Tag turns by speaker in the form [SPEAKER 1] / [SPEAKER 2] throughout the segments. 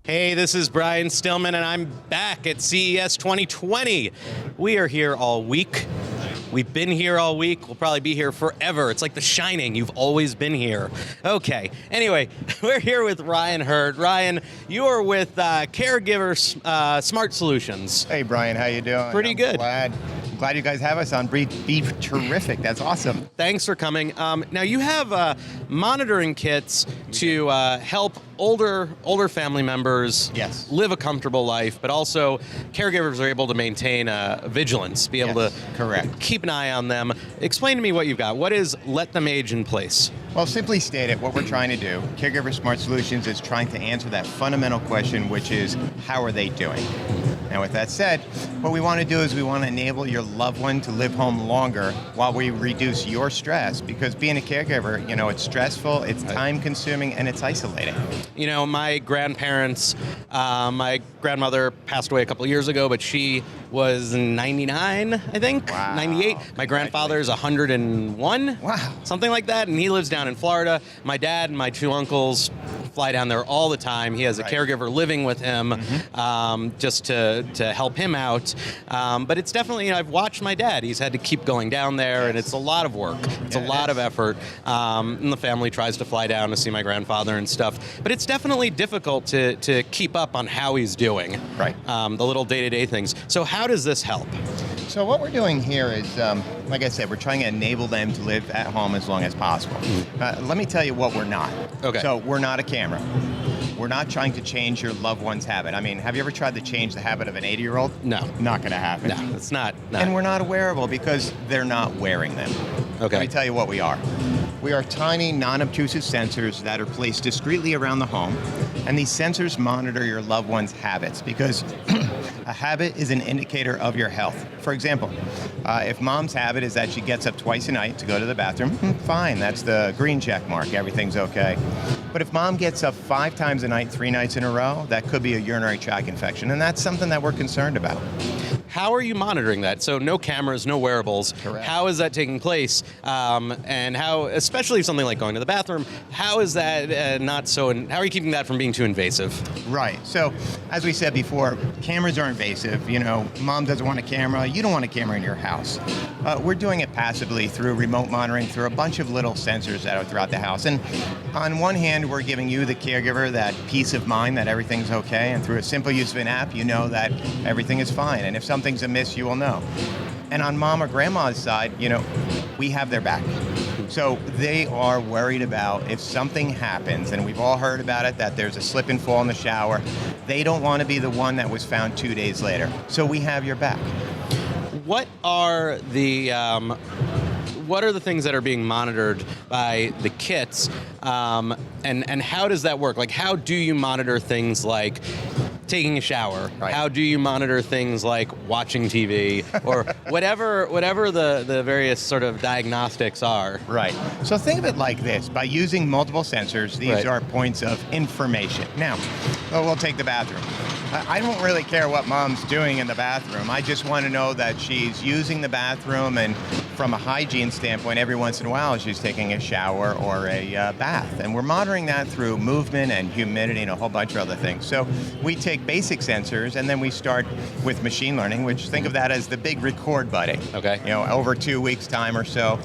[SPEAKER 1] Hey, this is Brian Stillman, and I'm back at CES 2020. We are here all week. We've been here all week. We'll probably be here forever. It's like The Shining. You've always been here. Okay. Anyway, we're here with Ryan Hurd. Ryan, you are with Caregiver Smart Solutions.
[SPEAKER 2] Hey, Brian. How you doing?
[SPEAKER 1] Pretty good.
[SPEAKER 2] Glad you guys have us on BeTerrific. That's awesome.
[SPEAKER 1] Thanks for coming. Now, you have monitoring kits to help older family members live a comfortable life, but also caregivers are able to maintain vigilance, be able to keep an eye on them. Explain to me what you've got. What is Let Them Age in Place?
[SPEAKER 2] Well, simply stated, what we're trying to do, Caregiver Smart Solutions is trying to answer that fundamental question, which is, how are they doing? Now, with that said, what we want to do is we want to enable your loved one to live home longer while we reduce your stress, because being a caregiver, it's stressful, it's time-consuming, and it's isolating.
[SPEAKER 1] My grandparents, my grandmother passed away a couple of years ago, but she was 99, I think, 98. My grandfather's 101, something like that, and he lives down in Florida. My dad and my two uncles fly down there all the time. He has a caregiver living with him just to help him out. But it's definitely, I've watched my dad. He's had to keep going down there, and it's a lot of work. It's a lot of effort. And the family tries to fly down to see my grandfather and stuff. But it's definitely difficult to keep up on how he's doing. The little day-to-day things. So how does this help?
[SPEAKER 2] So what we're doing here is, like I said, we're trying to enable them to live at home as long as possible. Let me tell you what we're not. So we're not a camera. We're not trying to change your loved one's habit. I mean, have you ever tried to change the habit of an 80-year-old?
[SPEAKER 1] No.
[SPEAKER 2] Not going to happen.
[SPEAKER 1] No, it's not.
[SPEAKER 2] And we're not wearable because they're not wearing them. Let me tell you what we are. We are tiny, non-obtrusive sensors that are placed discreetly around the home, and these sensors monitor your loved one's habits because a habit is an indicator of your health. For example, if mom's habit is that she gets up twice a night to go to the bathroom, fine, that's the green check mark, everything's okay. But if mom gets up 5 times a night, 3 nights in a row, that could be a urinary tract infection, and that's something that we're concerned about.
[SPEAKER 1] How are you monitoring that? So no cameras, no wearables.
[SPEAKER 2] Correct.
[SPEAKER 1] How is that taking place? And how, especially something like going to the bathroom, how is that how are you keeping that from being too invasive?
[SPEAKER 2] Right. So, as we said before, cameras are invasive. Mom doesn't want a camera. You don't want a camera in your house. We're doing it passively through remote monitoring, through a bunch of little sensors that are throughout the house. And on one hand, we're giving you, the caregiver, that peace of mind that everything's okay. And through a simple use of an app, you know that everything is fine. And if something's amiss, you will know. And on mom or grandma's side, we have their back. So they are worried about if something happens, and we've all heard about it, that there's a slip and fall in the shower. They don't want to be the one that was found 2 days later. So we have your back.
[SPEAKER 1] What are the things that are being monitored by the kits, and how does that work? Like, how do you monitor things like taking a shower? How do you monitor things like watching TV or whatever the various sort of diagnostics are?
[SPEAKER 2] So think of it like this. By using multiple sensors, these are points of information. Now, we'll take the bathroom. I don't really care what mom's doing in the bathroom. I just want to know that she's using the bathroom, and from a hygiene standpoint, every once in a while she's taking a shower or a bath. And we're monitoring that through movement and humidity and a whole bunch of other things. So we take basic sensors, and then we start with machine learning, which think of that as the big record button. Over 2 weeks' time or so,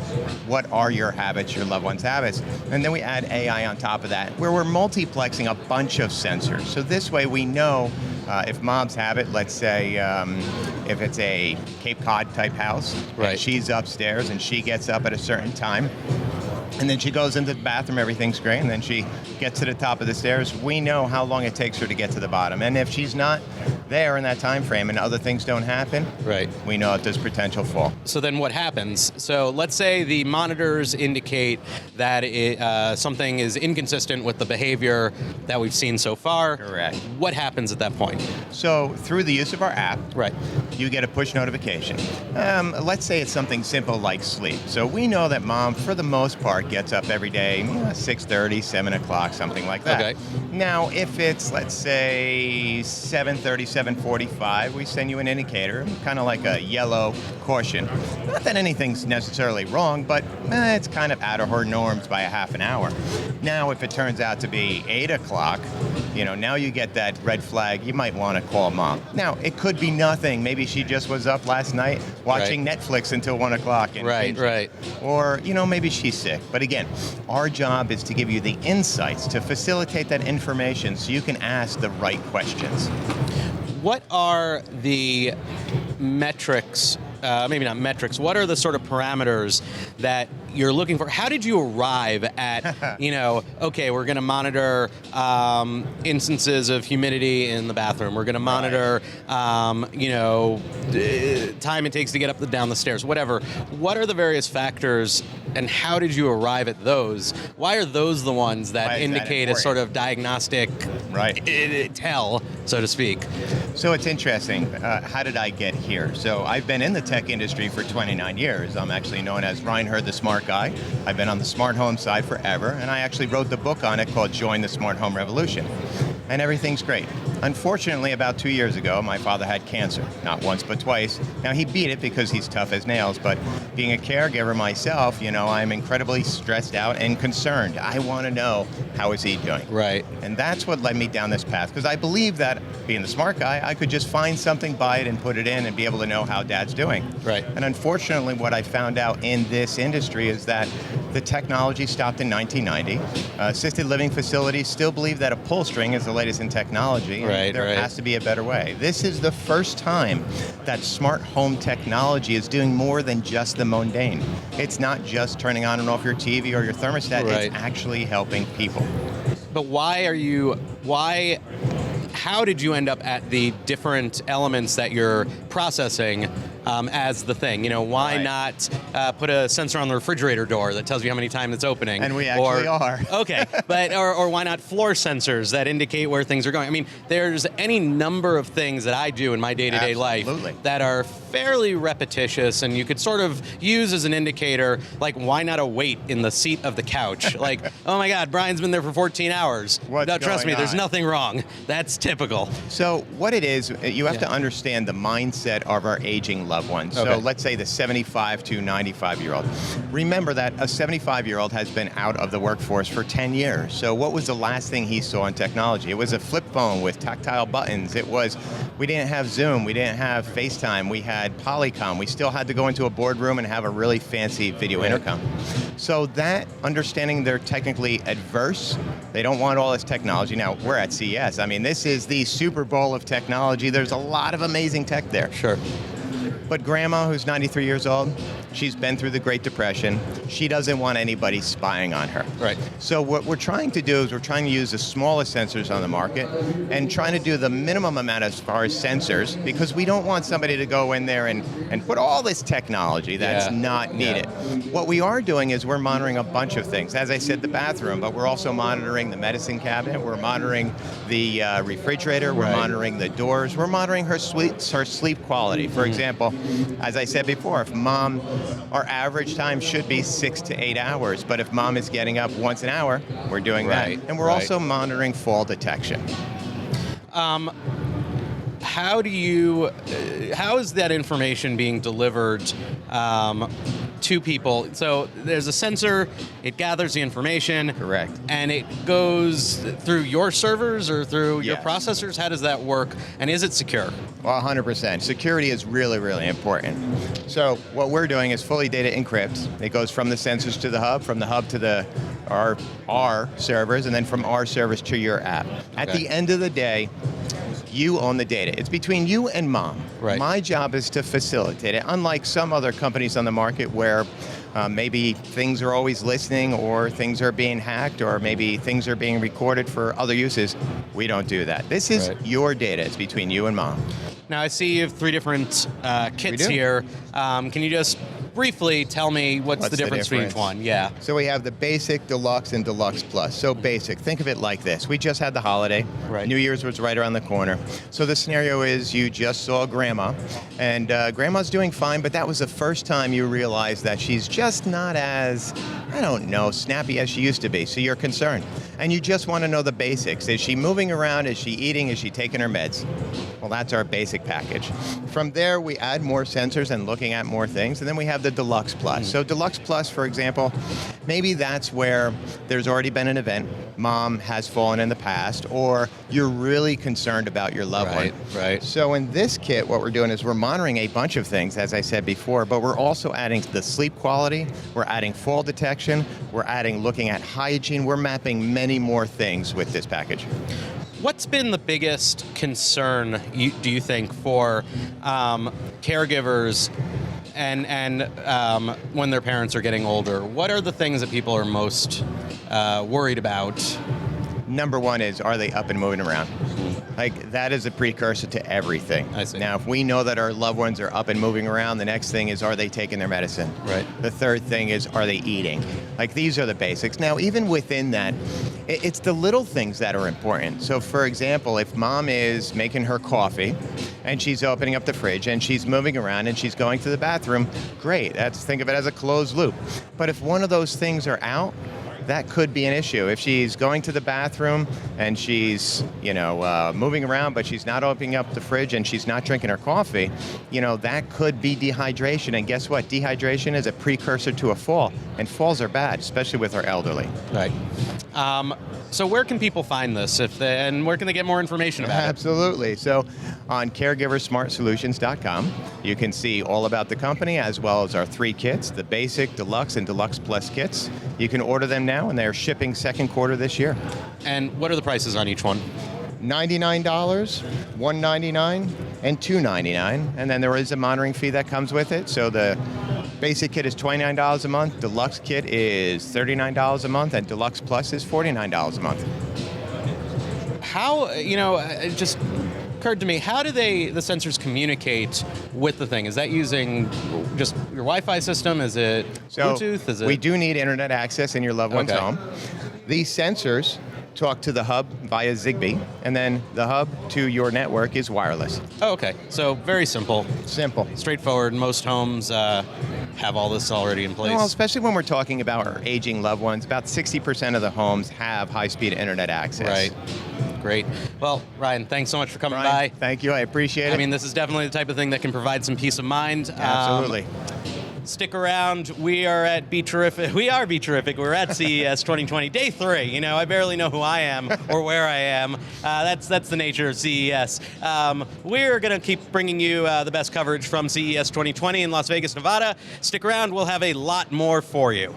[SPEAKER 2] what are your habits, your loved one's habits? And then we add AI on top of that, where we're multiplexing a bunch of sensors. So this way we know if mom's habit, let's say if it's a Cape Cod type house, and she's upstairs and she gets up at a certain time, and then she goes into the bathroom, everything's great, and then she gets to the top of the stairs, we know how long it takes her to get to the bottom. And if she's not there in that time frame and other things don't happen, we know that there's potential fall.
[SPEAKER 1] So then what happens? So let's say the monitors indicate that something is inconsistent with the behavior that we've seen so far. What happens at that point?
[SPEAKER 2] So through the use of our app, you get a push notification. Let's say it's something simple like sleep. So we know that mom, for the most part, gets up every day, 6:30, 7 o'clock, something like that. Now, if it's, let's say, 7:30, 7:45, we send you an indicator, kind of like a yellow caution. Not that anything's necessarily wrong, but it's kind of out of her norms by a half an hour. Now, if it turns out to be 8 o'clock, now you get that red flag. You might want to call mom. Now, it could be nothing. Maybe she just was up last night watching Netflix until 1 o'clock. And
[SPEAKER 1] Right.
[SPEAKER 2] Or, maybe she's sick. But again, our job is to give you the insights, to facilitate that information so you can ask the right questions.
[SPEAKER 1] What are the metrics, maybe not metrics, what are the sort of parameters that you're looking for? How did you arrive at, okay, we're going to monitor instances of humidity in the bathroom. We're going to monitor, time it takes to get up and down the stairs, whatever. What are the various factors and how did you arrive at those? Why are those the ones that indicate a sort of diagnostic tell, so to speak?
[SPEAKER 2] So it's interesting. How did I get here? So I've been in the tech industry for 29 years. I'm actually known as Reinhard the Smart Guy. I've been on the smart home side forever, and I actually wrote the book on it called Join the Smart Home Revolution. And everything's great. Unfortunately, about 2 years ago, my father had cancer. Not once, but twice. Now, he beat it because he's tough as nails, but being a caregiver myself, I'm incredibly stressed out and concerned. I want to know, how is he doing?
[SPEAKER 1] Right.
[SPEAKER 2] And that's what led me down this path, because I believe that, being the smart guy, I could just find something, buy it, and put it in and be able to know how dad's doing.
[SPEAKER 1] Right.
[SPEAKER 2] And unfortunately, what I found out in this industry is that the technology stopped in 1990. Assisted living facilities still believe that a pull string is the latest in technology. There has to be a better way. This is the first time that smart home technology is doing more than just the mundane. It's not just turning on and off your TV or your thermostat. It's actually helping people.
[SPEAKER 1] But how did you end up at the different elements that you're processing as the thing? Why not put a sensor on the refrigerator door that tells you how many times it's opening?
[SPEAKER 2] And we actually are.
[SPEAKER 1] Okay, but or why not floor sensors that indicate where things are going? I mean, there's any number of things that I do in my day-to-day life that are fairly repetitious, and you could sort of use as an indicator, like, why not a weight in the seat of the couch? Like, oh my God, Brian's been there for 14 hours. Trust me, there's nothing wrong. That's typical.
[SPEAKER 2] So what it is, you have to understand the mindset of our aging loved ones. So let's say the 75 to 95-year-old. Remember that a 75-year-old has been out of the workforce for 10 years. So what was the last thing he saw in technology? It was a flip phone with tactile buttons. We didn't have Zoom. We didn't have FaceTime. We had Polycom. We still had to go into a boardroom and have a really fancy video intercom. So that understanding they're technically adverse, they don't want all this technology. Now, we're at CES. I mean, this is the Super Bowl of technology. There's a lot of amazing tech there.
[SPEAKER 1] Sure.
[SPEAKER 2] But grandma, who's 93 years old, she's been through the Great Depression. She doesn't want anybody spying on her.
[SPEAKER 1] Right.
[SPEAKER 2] So what we're trying to do is we're trying to use the smallest sensors on the market and trying to do the minimum amount as far as sensors, because we don't want somebody to go in there and put all this technology that's not needed. What we are doing is we're monitoring a bunch of things. As I said, the bathroom, but we're also monitoring the medicine cabinet. We're monitoring the refrigerator. We're monitoring the doors. We're monitoring her sleep quality. For example, as I said before, if mom, our average time should be 6 to 8 hours, but if mom is getting up once an hour, we're doing that. And we're also monitoring fall detection.
[SPEAKER 1] How is that information being delivered to people? So there's a sensor, it gathers the information.
[SPEAKER 2] Correct.
[SPEAKER 1] And it goes through your servers or through your processors? How does that work? And is it secure?
[SPEAKER 2] Well, 100%. Security is really, really important. So what we're doing is fully data encrypts. It goes from the sensors to the hub, from the hub to our servers, and then from our servers to your app. At the end of the day, you own the data. It's between you and mom.
[SPEAKER 1] Right.
[SPEAKER 2] My job is to facilitate it, unlike some other companies on the market where maybe things are always listening, or things are being hacked, or maybe things are being recorded for other uses. We don't do that. This is your data. It's between you and mom.
[SPEAKER 1] Now, I see you have 3 different kits here. Can you just briefly tell me what's the difference between each one? Yeah.
[SPEAKER 2] So we have the Basic, Deluxe, and Deluxe Plus. So Basic, think of it like this. We just had the holiday.
[SPEAKER 1] Right.
[SPEAKER 2] New Year's was right around the corner. So the scenario is you just saw grandma, and grandma's doing fine, but that was the first time you realized that she's just not as, snappy as she used to be. So you're concerned. And you just want to know the basics. Is she moving around? Is she eating? Is she taking her meds? Well, that's our basic package. From there, we add more sensors and looking at more things, and then we have the Deluxe Plus. So Deluxe Plus, for example, maybe that's where there's already been an event, mom has fallen in the past, or you're really concerned about your loved one.
[SPEAKER 1] Right.
[SPEAKER 2] So in this kit, what we're doing is we're monitoring a bunch of things, as I said before, but we're also adding the sleep quality, we're adding fall detection, we're adding looking at hygiene, we're mapping many more things with this package.
[SPEAKER 1] What's been the biggest concern, do you think, for caregivers and when their parents are getting older? What are the things that people are most worried about?
[SPEAKER 2] Number one is, are they up and moving around? Like, that is a precursor to everything.
[SPEAKER 1] I see.
[SPEAKER 2] Now, if we know that our loved ones are up and moving around, the next thing is, are they taking their medicine?
[SPEAKER 1] Right.
[SPEAKER 2] The third thing is, are they eating? Like, these are the basics. Now, even within that, it's the little things that are important. So, for example, if mom is making her coffee and she's opening up the fridge and she's moving around and she's going to the bathroom, great. Think of it as a closed loop. But if one of those things are out, that could be an issue. If she's going to the bathroom and she's, moving around, but she's not opening up the fridge and she's not drinking her coffee, that could be dehydration. And guess what? Dehydration is a precursor to a fall, and falls are bad, especially with our elderly.
[SPEAKER 1] Right. So where can people find this, and where can they get more information about it?
[SPEAKER 2] Absolutely. So on caregiversmartsolutions.com, you can see all about the company as well as our 3 kits, the Basic, Deluxe, and Deluxe Plus kits. You can order them now, and they're shipping second quarter this year.
[SPEAKER 1] And what are the prices on each one?
[SPEAKER 2] $99, $199, and $299. And then there is a monitoring fee that comes with it. So the Basic kit is $29 a month, Deluxe kit is $39 a month, and Deluxe Plus is $49 a month.
[SPEAKER 1] How, it just occurred to me, how do the sensors communicate with the thing? Is that using just your Wi-Fi system? Is it Bluetooth?
[SPEAKER 2] We do need internet access in your loved one's home. These sensors talk to the hub via Zigbee, and then the hub to your network is wireless.
[SPEAKER 1] Oh, okay. So very simple.
[SPEAKER 2] Simple.
[SPEAKER 1] Straightforward. Most homes have all this already in place.
[SPEAKER 2] Well, especially when we're talking about our aging loved ones, about 60% of the homes have high-speed internet access.
[SPEAKER 1] Right. Great. Well, Ryan, thanks so much for coming
[SPEAKER 2] Ryan,
[SPEAKER 1] by.
[SPEAKER 2] Thank you. I appreciate it.
[SPEAKER 1] I mean, this is definitely the type of thing that can provide some peace of mind.
[SPEAKER 2] Absolutely.
[SPEAKER 1] Stick around. We are at BeTerrific. We are BeTerrific. We're at CES 2020, day 3. I barely know who I am or where I am. That's the nature of CES. We're going to keep bringing you the best coverage from CES 2020 in Las Vegas, Nevada. Stick around. We'll have a lot more for you.